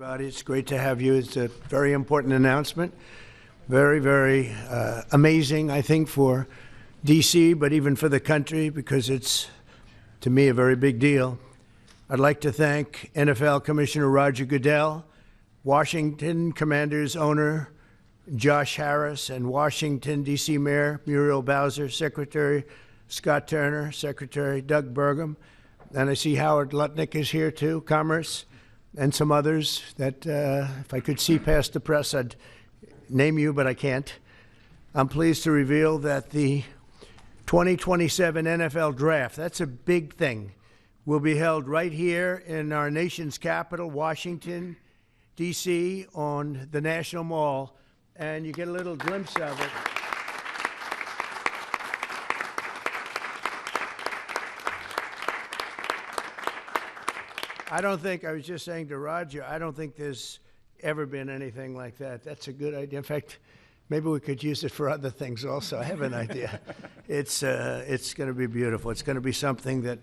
everybody. It's great to have you. It's a very important announcement. Very, very amazing, I think, for D.C., but even for the country, because it's, to me, a very big deal. I'd like to thank NFL Commissioner Roger Goodell, Washington Commanders owner Josh Harris, and Washington, D.C. Mayor Muriel Bowser, Secretary Scott Turner, Secretary Doug Burgum, and I see Howard Lutnick is here too, Commerce, and some others that if I could see past the press, I'd name you, but I can't. I'm pleased to reveal that the 2027 NFL Draft, that's a big thing, will be held right here in our nation's capital, Washington, D.C., on the National Mall, and you get a little glimpse of it. I was just saying to Roger, I don't think there's ever been anything like that. That's a good idea. In fact, maybe we could use it for other things also. I have an idea. It's going to be beautiful. It's going to be something that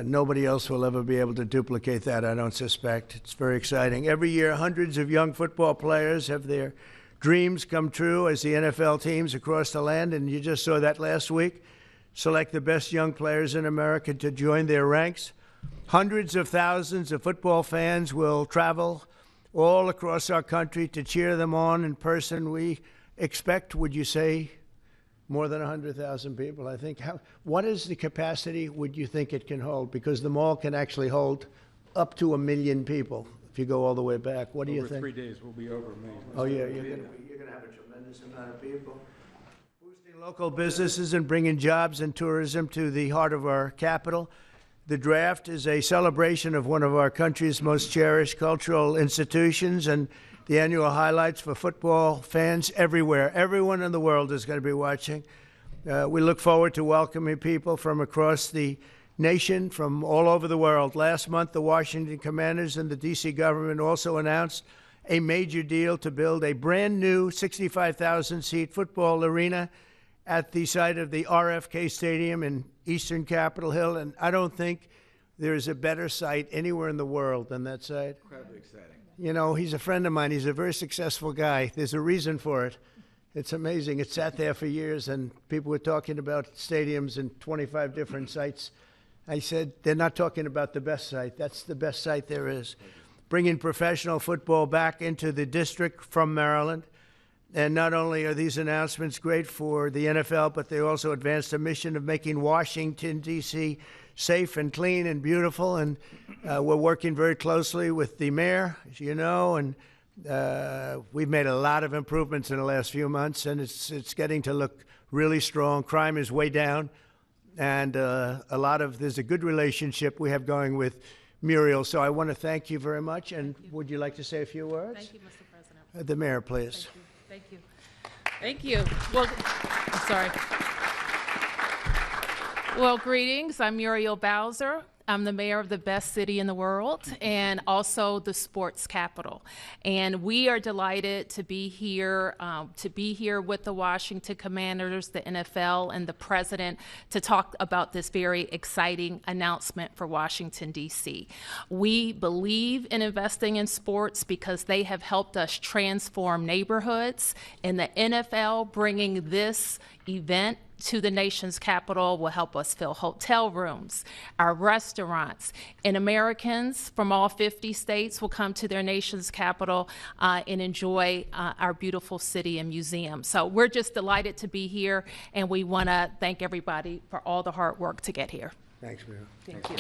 nobody else will ever be able to duplicate that, I don't suspect. It's very exciting. Every year, hundreds of young football players have their dreams come true as the NFL teams across the land, and you just saw that last week, select the best young players in America to join their ranks. Hundreds of thousands of football fans will travel all across our country to cheer them on in person. We expect, would you say, more than 100,000 people, I think. What is the capacity would you think it can hold? Because the mall can actually hold up to 1 million people if you go all the way back. What do you think? Over 3 days, we'll be over 1 million. Oh, yeah, you're going to have a tremendous amount of people. Boosting local businesses and bringing jobs and tourism to the heart of our capital. The draft is a celebration of one of our country's most cherished cultural institutions and the annual highlights for football fans everywhere. Everyone in the world is going to be watching. We look forward to welcoming people from across the nation, from all over the world. Last month, the Washington Commanders and the D.C. government also announced a major deal to build a brand new 65,000-seat football arena at the site of the RFK Stadium in eastern Capitol Hill, and I don't think there is a better site anywhere in the world than that site. Incredibly exciting. You know, he's a friend of mine. He's a very successful guy. There's a reason for it. It's amazing. It sat there for years, and people were talking about stadiums in 25 different sites. I said, they're not talking about the best site. That's the best site there is. Bringing professional football back into the district from Maryland. And not only are these announcements great for the NFL, but they also advance the mission of making Washington, D.C. safe and clean and beautiful. And we're working very closely with the mayor, as you know, and we've made a lot of improvements in the last few months, and it's getting to look really strong. Crime is way down, and there's a good relationship we have going with Muriel. So I want to thank you very much. And would you like to say a few words? Thank you, Mr. President. The mayor, please. Thank you. Thank you. Well, I'm sorry. Well, greetings. I'm Muriel Bowser. I'm the mayor of the best city in the world and also the sports capital. And we are delighted to be here with the Washington Commanders, the NFL, and the president to talk about this very exciting announcement for Washington, D.C. We believe in investing in sports because they have helped us transform neighborhoods, and the NFL bringing this event to the nation's capital will help us fill hotel rooms, our restaurants, and Americans from all 50 states will come to their nation's capital and enjoy our beautiful city and museum. So we're just delighted to be here, and we want to thank everybody for all the hard work to get here. Thanks, Mayor. Thank you.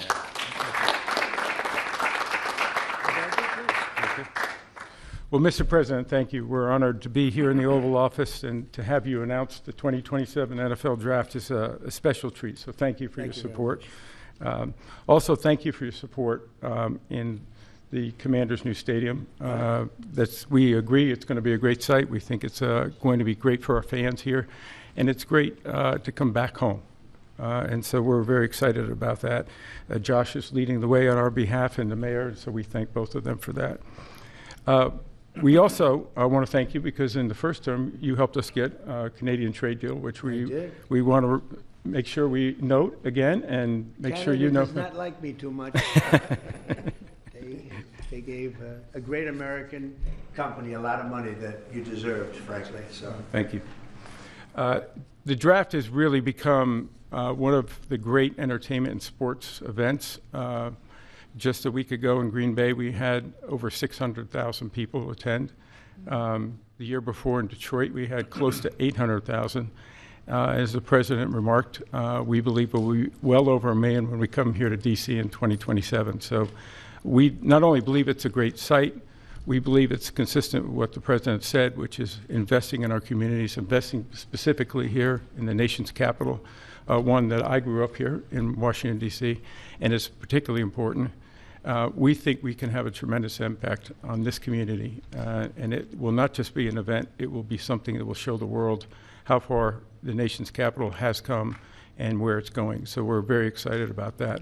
Well, Mr. President, thank you. We're honored to be here in the Oval Office, and to have you announce the 2027 NFL Draft is a special treat. So thank you for your support. Also, thank you for your support in the Commanders' new stadium. We agree it's going to be a great site. We think it's going to be great for our fans here, and it's great to come back home. And so we're very excited about that. Josh is leading the way on our behalf, and the mayor, so we thank both of them for that. We also want to thank you because in the first term you helped us get a Canadian trade deal, which we want to make sure we note again and make sure you know. Canada does not like me too much. They gave a great American company a lot of money that you deserved, frankly. So Thank you. The draft has really become one of the great entertainment and sports events. Just a week ago in Green Bay, we had over 600,000 people attend. The year before in Detroit, we had close to 800,000. As the president remarked, we believe we'll be well over 1 million when we come here to DC in 2027. So we not only believe it's a great site, we believe it's consistent with what the president said, which is investing in our communities, investing specifically here in the nation's capital, one that I grew up here in Washington, D.C., and is particularly important. We think we can have a tremendous impact on this community, and it will not just be an event, it will be something that will show the world how far the nation's capital has come and where it's going. So we're very excited about that.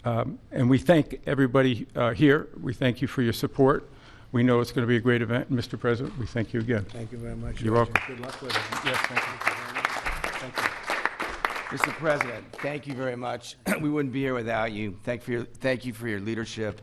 And we thank everybody here. We thank you for your support. We know it's going to be a great event. And Mr. President, we thank you again. thank you very much. You're Roger. welcome. Good luck with it. Yes, thank you. Thank you. Mr. President, thank you very much. We wouldn't be here without you. Thank you for your leadership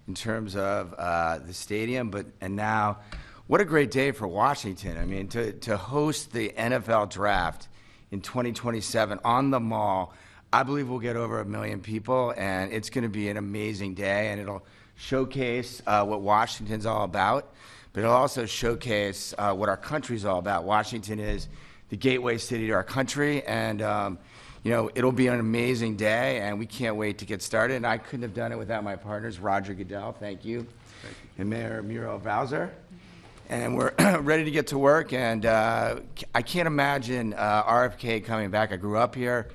in terms of the stadium, and now, what a great day for Washington. I mean, to host the NFL draft in 2027 on the Mall. I believe we'll get over 1 million people, and it's going to be an amazing day, and it'll showcase what Washington's all about, but it'll also showcase what our country's all about. Washington is the gateway city to our country, and you know, it'll be an amazing day, and we can't wait to get started. And I couldn't have done it without my partners, Roger Goodell, thank you, and Mayor Muriel Bowser. And we're ready to get to work, and I can't imagine RFK coming back. I grew up here.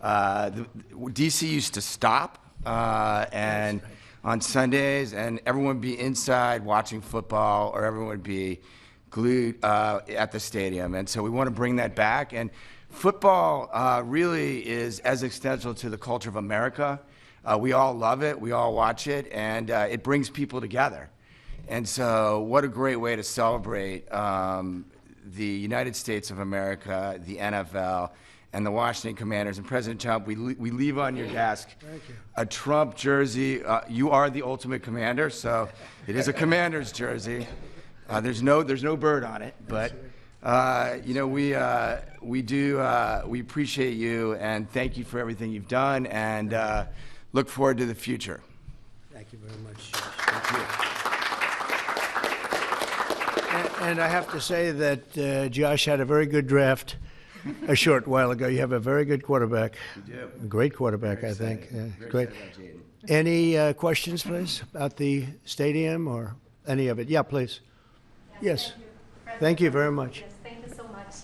DC used to stop, and on Sundays, and everyone would be inside watching football, or everyone would be glued at the stadium. And so we want to bring that back. And football really is as essential to the culture of America. We all love it, we all watch it, and it brings people together. And so what a great way to celebrate the United States of America, the NFL, and the Washington Commanders. And President Trump, we leave on your desk a Trump jersey. You are the ultimate commander, so it is a Commander's jersey. There's no bird on it, but you know, we appreciate you, and thank you for everything you've done, and look forward to the future. Thank you very much. Thank you. And I have to say that Josh had a very good draft a short while ago. You have a very good quarterback. You do. A great quarterback, I think. Great. Any questions, please, about the stadium or any of it? Yeah, please. Yes. Thank you very much. Yes, thank you so much.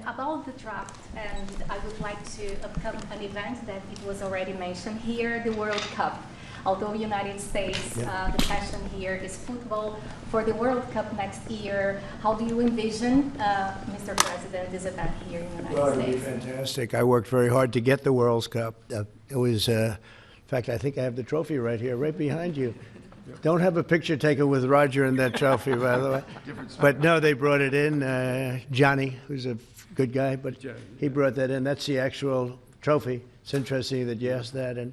About the draft, and I would like to upcome an event that it was already mentioned here, the World Cup. Although United States, the passion here is football. For the World Cup next year, how do you envision, Mr. President, this event here in the United Well, States? it'll be fantastic. I worked very hard to get the World Cup. It was, in fact, I think I have the trophy right here, right behind you. Don't have a picture taken with Roger and that trophy, by the way. But no, they brought it in. Johnny, who's a good guy, but he brought that in. That's the actual trophy. It's interesting that you asked that. And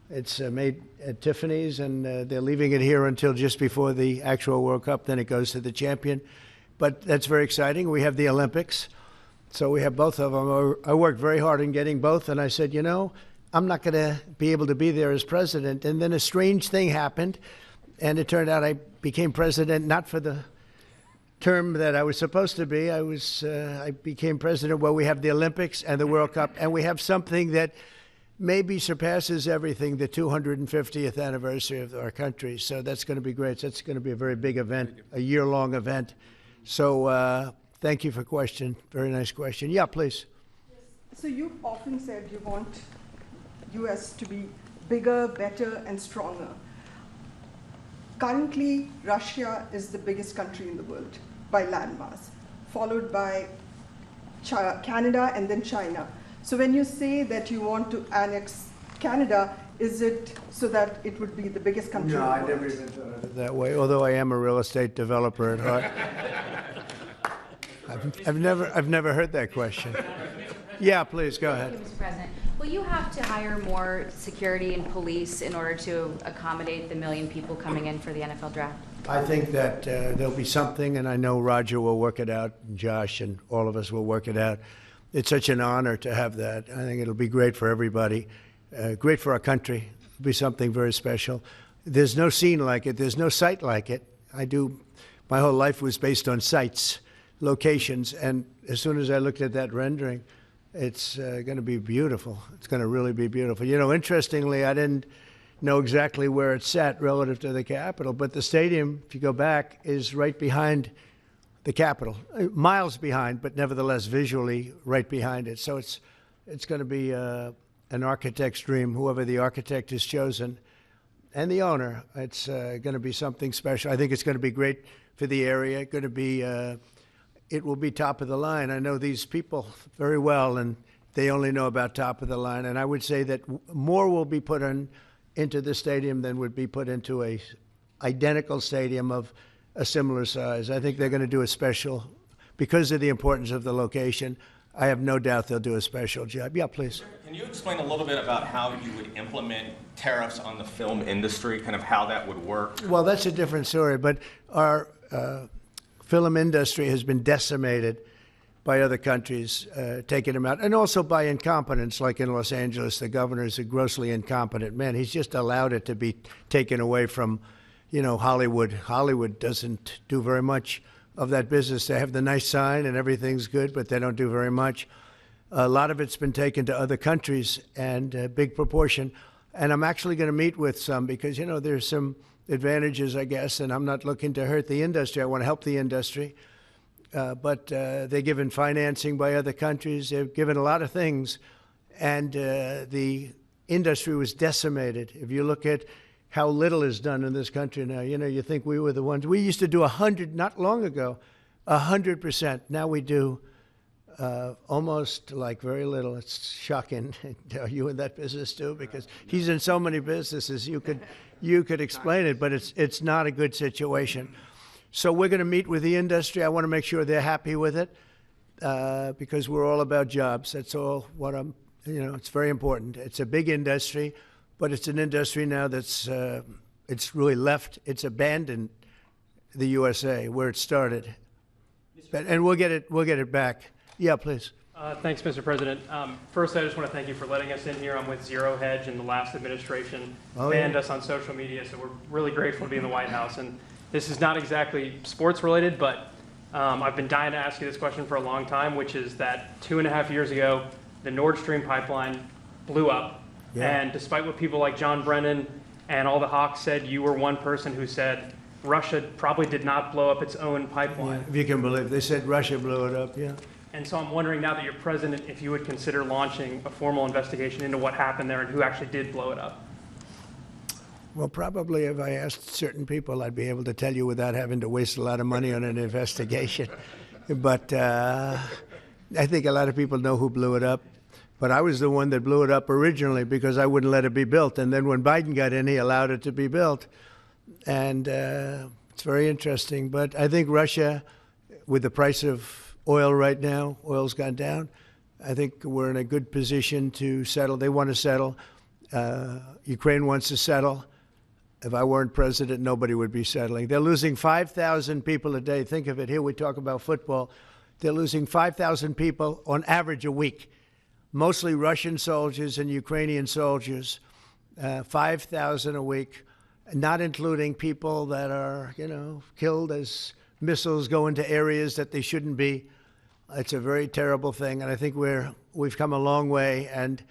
it's made at Tiffany's, and they're leaving it here until just before the actual World Cup. Then it goes to the champion. But that's very exciting. We have the Olympics. So we have both of them. I worked very hard in getting both, and I said, you know, I'm not going to be able to be there as president. And then a strange thing happened, and it turned out I became president not for the term that I was supposed to be. I became president while we have the Olympics and the World Cup, and we have something that maybe surpasses everything, the 250th anniversary of our country. So that's going to be great. That's going to be a very big event, a year-long event. So thank you for the question. Very nice question. Yeah, please. So you've often said you want U.S. to be bigger, better, and stronger. Currently, Russia is the biggest country in the world by landmass, followed by Canada and then China. So when you say that you want to annex Canada, is it so that it would be the biggest country in the world? No, I never even thought of it that way, although I am a real estate developer at heart. I've never heard that question. Yeah, please, go ahead. Thank you, Mr. President. Will you have to hire more security and police in order to accommodate the 1 million people coming in for the NFL draft? I think that there'll be something, and I know Roger will work it out, and Josh and all of us will work it out. It's such an honor to have that. I think it'll be great for everybody, great for our country. It'll be something very special. There's no scene like it. There's no site like it. My whole life was based on sites, locations, and as soon as I looked at that rendering, it's going to be beautiful. It's going to really be beautiful. You know, interestingly, I didn't know exactly where it sat relative to the Capitol, but the stadium, if you go back, is right behind the Capitol, miles behind, but nevertheless visually right behind it. So it's going to be an architect's dream, whoever the architect is chosen, and the owner. It's going to be something special. I think it's going to be great for the area. Going to be, it will be top of the line. I know these people very well, and they only know about top of the line. And I would say that more will be put into the stadium than would be put into a identical stadium of a similar size. I think they're going to do a special, because of the importance of the location. I have no doubt they'll do a special job. Yeah, please. Can you explain a little bit about how you would implement tariffs on the film industry, kind of how that would work? Well, that's a different story, but our film industry has been decimated by other countries taking them out, and also by incompetence, like in Los Angeles. The governor is a grossly incompetent man. He's just allowed it to be taken away from, you know, Hollywood. Hollywood doesn't do very much of that business. They have the nice sign and everything's good, but they don't do very much. A lot of it's been taken to other countries, and a big proportion. And I'm actually going to meet with some because, you know, there's some advantages, I guess, and I'm not looking to hurt the industry. I want to help the industry. But they're given financing by other countries. They're given a lot of things. And the industry was decimated. If you look at how little is done in this country now, you know, you think we were the ones. We used to do 100, not long ago, 100%. Now we do almost like very little. It's shocking. Are you in that business too? Because he's in so many businesses. You could explain it, but it's not a good situation. So we're going to meet with the industry. I want to make sure they're happy with it because we're all about jobs. That's all what it's very important. It's a big industry, but it's an industry now that's it's really left. It's abandoned the USA where it started, and we'll get it back. Yeah, please. Thanks, Mr. President. First, I just want to thank you for letting us in here. I'm with Zero Hedge, and the last administration banned us on social media, so we're really grateful to be in the White House. And this is not exactly sports related, but I've been dying to ask you this question for a long time, which is that 2.5 years ago, the Nord Stream pipeline blew up. Yeah. And despite what people like John Brennan and all the hawks said, you were one person who said Russia probably did not blow up its own pipeline. Yeah, if you can believe, they said Russia blew it up, yeah. And so I'm wondering now that you're president, if you would consider launching a formal investigation into what happened there and who actually did blow it up. Well, probably if I asked certain people, I'd be able to tell you without having to waste a lot of money on an investigation. But I think a lot of people know who blew it up. But I was the one that blew it up originally because I wouldn't let it be built. And then when Biden got in, he allowed it to be built. And it's very interesting. But I think Russia, with the price of oil right now, oil's gone down. I think we're in a good position to settle. They want to settle. Ukraine wants to settle. If I weren't president, nobody would be settling. They're losing 5,000 people a day. Think of it. Here we talk about football. They're losing 5,000 people on average a week, mostly Russian soldiers and Ukrainian soldiers, 5,000 a week, not including people that are, killed as missiles go into areas that they shouldn't be. It's a very terrible thing, and I think we've come a long way, and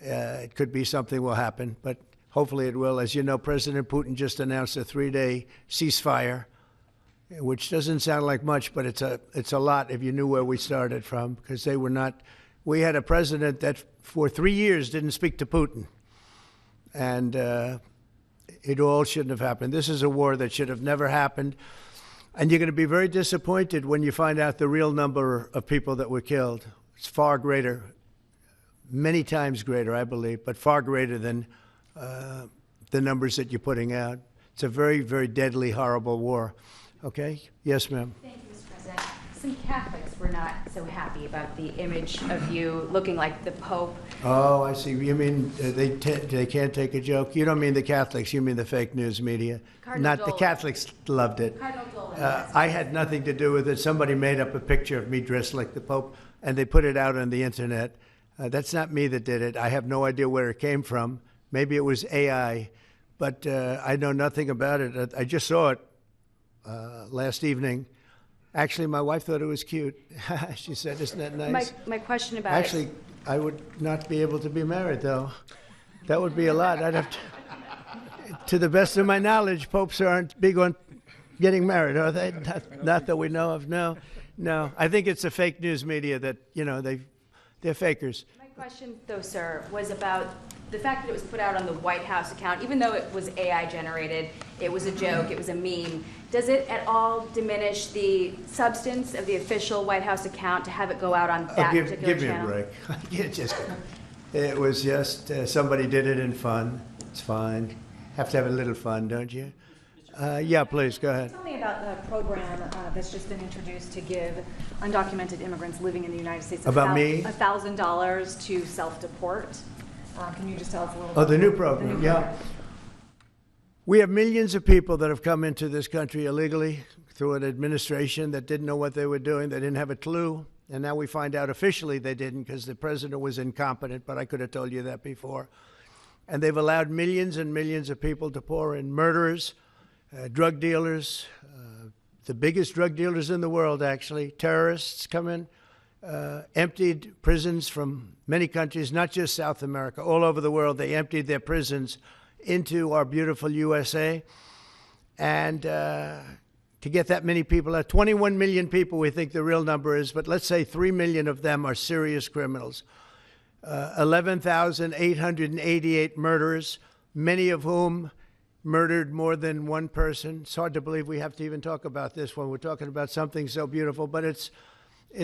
it could be something will happen, but hopefully it will. As you know, President Putin just announced a 3-day ceasefire, which doesn't sound like much, but it's a lot if you knew where we started from, because they were not. We had a president that for 3 years didn't speak to Putin, and it all shouldn't have happened. This is a war that should have never happened. And you're going to be very disappointed when you find out the real number of people that were killed. It's far greater, many times greater, I believe, but far greater than the numbers that you're putting out. It's a very, very deadly, horrible war. Okay? Yes, ma'am. Thank you, Mr. President. Some Catholics were not so happy about the image of you looking like the Pope Oh, I see. You mean they can't take a joke? You don't mean the Catholics, you mean the fake news media. Cardinal Not the Dolan. Catholics loved it. Cardinal Dolan. I had nothing to do with it. Somebody made up a picture of me dressed like the Pope, and they put it out on the internet. That's not me that did it. I have no idea where it came from. Maybe it was AI, but I know nothing about it. I just saw it last evening. Actually, my wife thought it was cute. She said, "Isn't that nice?" My question about Actually, I would not be able to be married, though. That would be a lot. I'd have to the best of my knowledge, popes aren't big on getting married, are they? Not that we know of. No. I think it's the fake news media that, they're fakers. My question, though, sir, was about the fact that it was put out on the White House account, even though it was AI generated, it was a joke, it was a meme. Does it at all diminish the substance of the official White House account to have it go out on that particular channel? Give me a break. It was just somebody did it in fun. It's fine. Have to have a little fun, don't you? Yeah, please, go ahead. Tell me about the program that's just been introduced to give undocumented immigrants living in the United States About me? $1,000 to self-deport. Can you just tell us a little bit? Oh, the new program, yeah. We have millions of people that have come into this country illegally through an administration that didn't know what they were doing. They didn't have a clue. And now we find out officially they didn't because the president was incompetent, but I could have told you that before. And they've allowed millions and millions of people to pour in. Murderers, drug dealers, the biggest drug dealers in the world, actually. Terrorists come in, emptied prisons from many countries, not just South America, all over the world. They emptied their prisons into our beautiful USA. And to get that many people out, 21 million people we think the real number is, but let's say 3 million of them are serious criminals. 11,888 murderers, many of whom murdered more than one person. It's hard to believe we have to even talk about this when we're talking about something so beautiful, but it's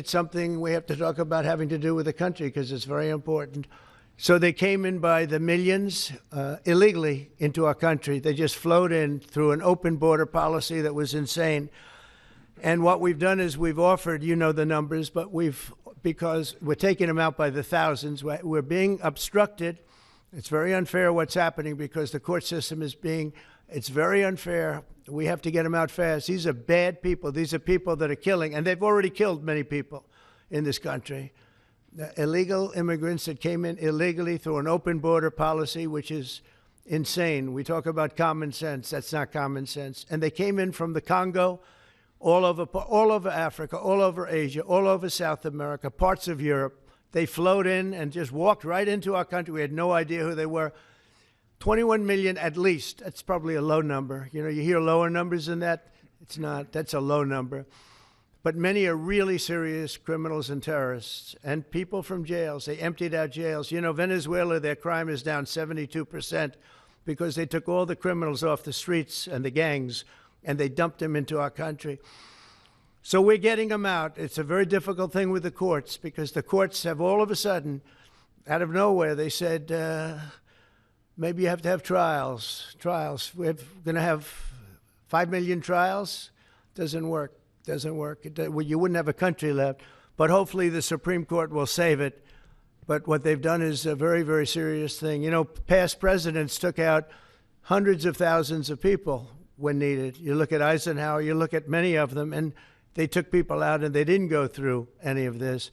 something we have to talk about having to do with the country because it's very important. So they came in by the millions illegally into our country. They just flowed in through an open border policy that was insane. And what we've done is we've offered, you know the numbers, but because we're taking them out by the thousands, we're being obstructed. It's very unfair what's happening because the court system it's very unfair. We have to get them out fast. These are bad people. These are people that are killing, and they've already killed many people in this country. Illegal immigrants that came in illegally through an open border policy, which is insane. We talk about common sense. That's not common sense. And they came in from the Congo, all over Africa, all over Asia, all over South America, parts of Europe. They flowed in and just walked right into our country. We had no idea who they were. 21 million at least. That's probably a low number. You hear lower numbers than that. It's not. That's a low number. But many are really serious criminals and terrorists and people from jails. They emptied out jails. Venezuela, their crime is down 72% because they took all the criminals off the streets and the gangs and they dumped them into our country. So we're getting them out. It's a very difficult thing with the courts because the courts have all of a sudden, out of nowhere, they said, maybe you have to have trials. We're going to have 5 million trials. Doesn't work. You wouldn't have a country left. But hopefully the Supreme Court will save it. But what they've done is a very, very serious thing. Past presidents took out hundreds of thousands of people when needed. You look at Eisenhower, you look at many of them, and they took people out and they didn't go through any of this.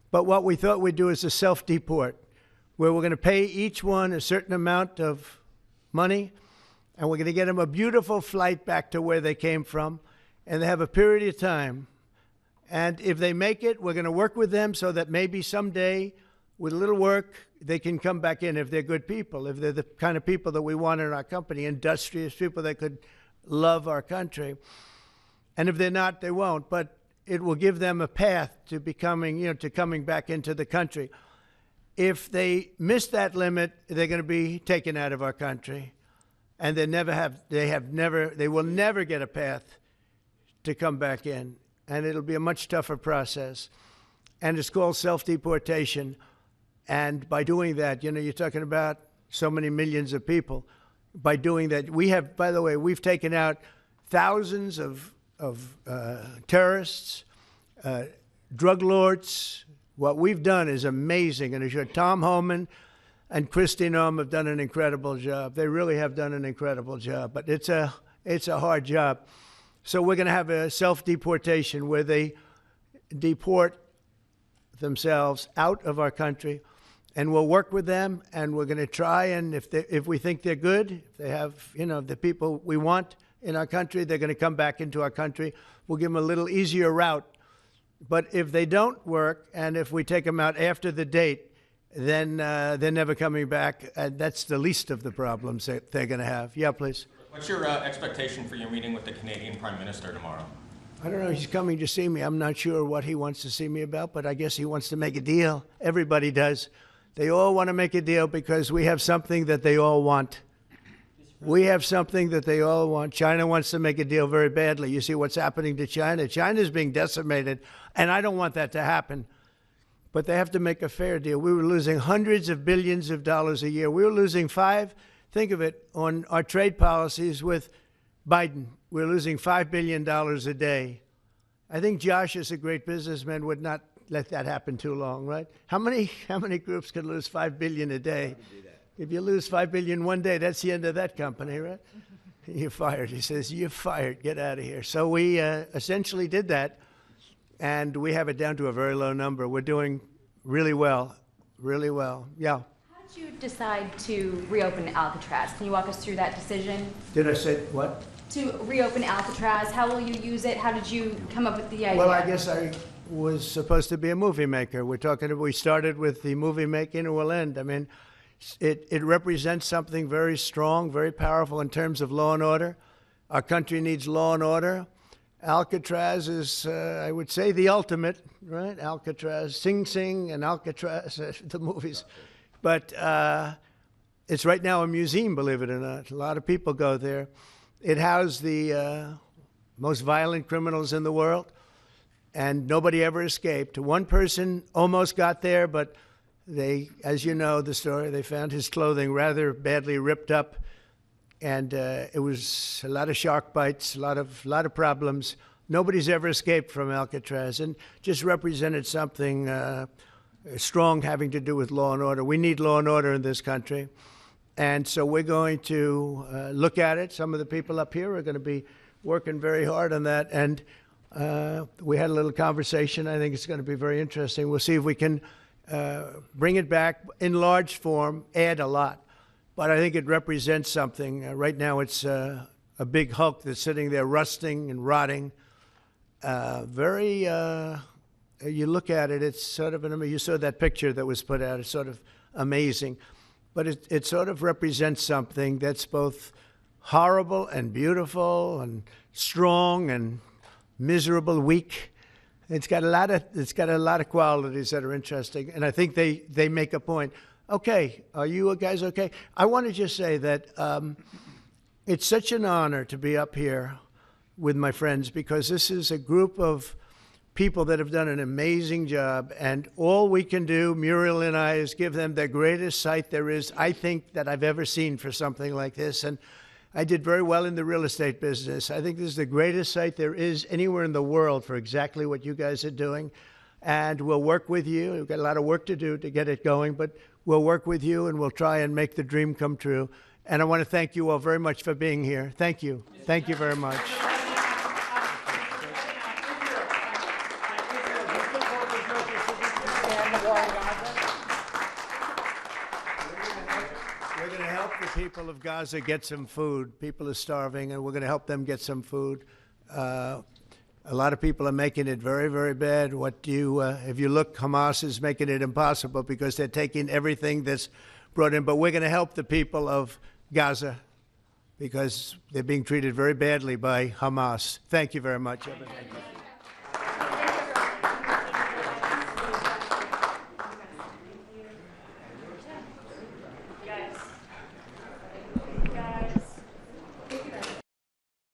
But what we thought we'd do is a self-deport, where we're going to pay each one a certain amount of money, and we're going to get them a beautiful flight back to where they came from, and they have a period of time. And if they make it, we're going to work with them so that maybe someday, with a little work, they can come back in if they're good people, if they're the kind of people that we want in our company, industrious people that could love our country. And if they're not, they won't. But it will give them a path to becoming, to coming back into the country. If they miss that limit, they're going to be taken out of our country. And they will never get a path to come back in. And it'll be a much tougher process. And it's called self-deportation. And by doing that, you're talking about so many millions of people. By doing that, we've taken out thousands of terrorists, drug lords. What we've done is amazing, and I'm sure Tom Homan and Christy Noem have done an incredible job. They really have done an incredible job, but it's a hard job. So we're going to have a self-deportation where they deport themselves out of our country, and we'll work with them, and we're going to try, and if we think they're good, if they have, the people we want in our country, they're going to come back into our country. We'll give them a little easier route. But if they don't work, and if we take them out after the date, then they're never coming back. And that's the least of the problems that they're going to have. Yeah, please. What's your expectation for your meeting with the Canadian Prime Minister tomorrow? I don't know. He's coming to see me. I'm not sure what he wants to see me about, but I guess he wants to make a deal. Everybody does. They all want to make a deal because we have something that they all want. We have something that they all want. China wants to make a deal very badly. You see what's happening to China. China's being decimated, and I don't want that to happen. But they have to make a fair deal. We were losing hundreds of billions of dollars a year. We were losing think of it, on our trade policies with Biden. We're losing $5 billion a day. I think Josh, as a great businessman, would not let that happen too long, right? How many groups could lose $5 billion a day? If you lose $5 billion one day, that's the end of that company, right? You're fired. He says, you're fired. Get out of here. So we essentially did that, and we have it down to a very low number. We're doing really well, really well. Yeah. How did you decide to reopen Alcatraz? Can you walk us through that decision? Did I say what? To reopen Alcatraz, how will you use it? How did you come up with the idea? Well, I guess I was supposed to be a movie maker. We started with the movie making, and we'll end. I mean, it represents something very strong, very powerful in terms of law and order. Our country needs law and order. Alcatraz is, I would say, the ultimate, right? Alcatraz, Sing Sing and Alcatraz, the movies. But it's right now a museum, believe it or not. A lot of people go there. It housed the most violent criminals in the world, and nobody ever escaped. One person almost got there, but they, as you know the story, they found his clothing rather badly ripped up, and it was a lot of shark bites, a lot of problems. Nobody's ever escaped from Alcatraz, and just represented something strong having to do with law and order. We need law and order in this country. And so we're going to look at it. Some of the people up here are going to be working very hard on that. And we had a little conversation. I think it's going to be very interesting. We'll see if we can bring it back in large form, add a lot. But I think it represents something. Right now it's a big hulk that's sitting there rusting and rotting. You look at it, it's sort of, you saw that picture that was put out. It's sort of amazing. But it sort of represents something that's both horrible and beautiful and strong and miserable, weak. It's got a lot of qualities that are interesting, and I think they make a point. Okay, are you guys okay? I want to just say that it's such an honor to be up here with my friends, because this is a group of people that have done an amazing job, and all we can do, Muriel and I, is give them the greatest site there is, I think, that I've ever seen for something like this. And I did very well in the real estate business. I think this is the greatest site there is anywhere in the world for exactly what you guys are doing. And we'll work with you. We've got a lot of work to do to get it going, but we'll work with you, and we'll try and make the dream come true. And I want to thank you all very much for being here. Thank you. Thank you very much. We're going to help the people of Gaza get some food. People are starving, and we're going to help them get some food. A lot of people are making it very, very bad. If you look, Hamas is making it impossible because they're taking everything that's brought in. But we're going to help the people of Gaza because they're being treated very badly by Hamas. Thank you very much.